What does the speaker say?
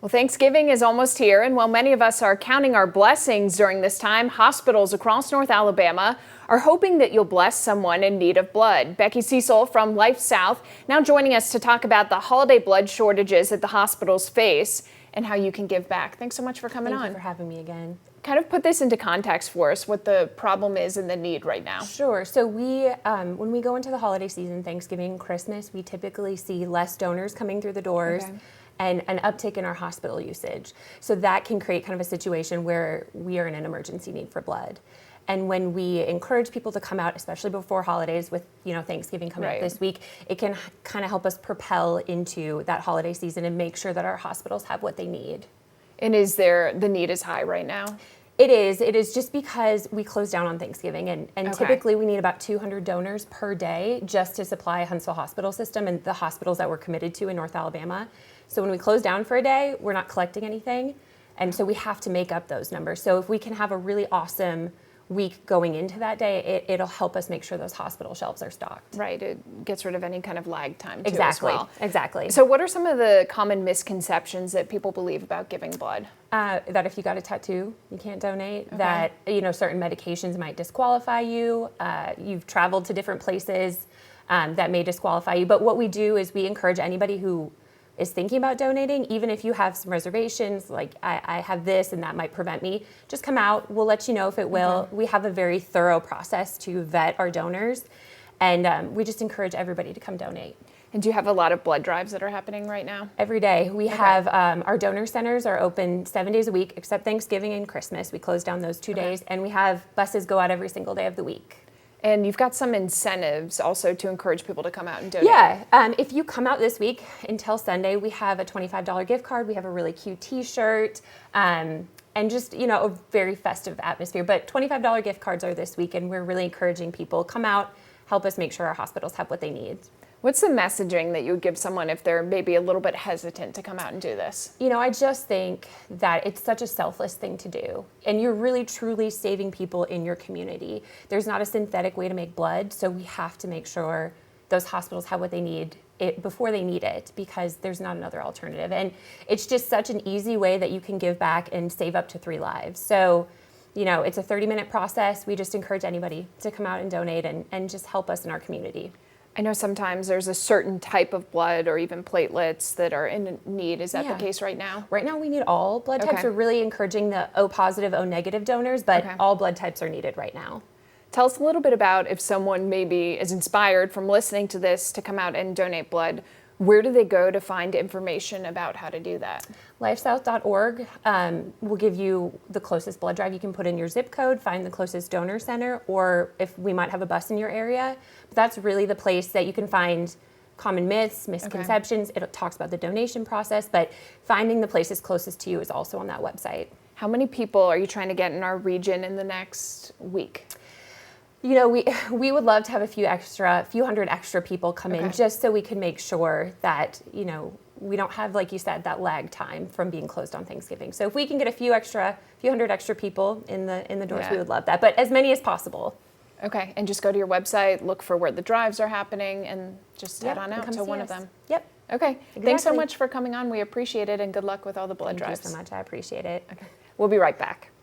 Well, Thanksgiving is almost here, and while many of us are counting our blessings during this time, hospitals across North Alabama are hoping that you'll bless someone in need of blood. Becky Cecil from Life South now joining us to talk about the holiday blood shortages that the hospitals face and how you can give back. Thanks so much for coming on. Thank you for having me again. Kind of put this into context for us, what the problem is and the need right now. Sure. So when we go into the holiday season, Thanksgiving, Christmas, we typically see less donors coming through the doors. Okay. And an uptick in our hospital usage. So that can create kind of a situation where we are in an emergency need for blood. And when we encourage people to come out, especially before holidays with, Thanksgiving coming up this week, it can kind of help us propel into that holiday season and make sure that our hospitals have what they need. And the need is high right now? It is just because we close down on Thanksgiving and Okay. typically we need about 200 donors per day just to supply Huntsville Hospital System and the hospitals that we're committed to in North Alabama. So when we close down for a day, we're not collecting anything. And so we have to make up those numbers. So if we can have a really awesome week going into that day, it'll help us make sure those hospital shelves are stocked. Right, it gets rid of any kind of lag time too Exactly, as well. exactly. So what are some of the common misconceptions that people believe about giving blood? That if you got a tattoo, you can't donate. Okay. That certain medications might disqualify you. You've traveled to different places that may disqualify you. But what we do is we encourage anybody who is thinking about donating, even if you have some reservations, like I have this and that might prevent me, just come out. We'll let you know if it will. We have a very thorough process to vet our donors, and we just encourage everybody to come donate. And do you have a lot of blood drives that are happening right now? Every day. We have our donor centers are open 7 days a week, except Thanksgiving and Christmas. We close down those 2 days, and we have buses go out every single day of the week. And you've got some incentives also to encourage people to come out and donate. Yeah, if you come out this week until Sunday, we have a $25 gift card. We have a really cute T-shirt, and just a very festive atmosphere. But $25 gift cards are this week, and we're really encouraging people come out, help us make sure our hospitals have what they need. What's the messaging that you would give someone if they're maybe a little bit hesitant to come out and do this? I just think that it's such a selfless thing to do. And you're really, truly saving people in your community. There's not a synthetic way to make blood, so we have to make sure those hospitals have what they need before they need it, because there's not another alternative. And it's just such an easy way that you can give back and save up to 3 lives. So, it's a 30-minute process. We just encourage anybody to come out and donate and just help us in our community. I know sometimes there's a certain type of blood or even platelets that are in need. Is that the case right now? Right now we need all blood types. Okay. We're really encouraging the O positive, O negative donors, but Okay. all blood types are needed right now. Tell us a little bit about if someone maybe is inspired from listening to this to come out and donate blood. Where do they go to find information about how to do that? Lifesouth.org will give you the closest blood drive. You can put in your zip code, find the closest donor center, or if we might have a bus in your area. But that's really the place that you can find common myths, misconceptions. It talks about the donation process, but finding the places closest to you is also on that website. How many people are you trying to get in our region in the next week? We would love to have a few hundred extra people come in, just so we can make sure that, we don't have, like you said, that lag time from being closed on Thanksgiving. So if we can get a few hundred extra people in the doors, we would love that. But as many as possible. Okay, and just go to your website, look for where the drives are happening, and just head on out to one of them. Yep. Okay, thanks so Exactly. much for coming on. We appreciate it, and good luck with all the blood drives. Thank you so much. I appreciate it. Okay. We'll be right back.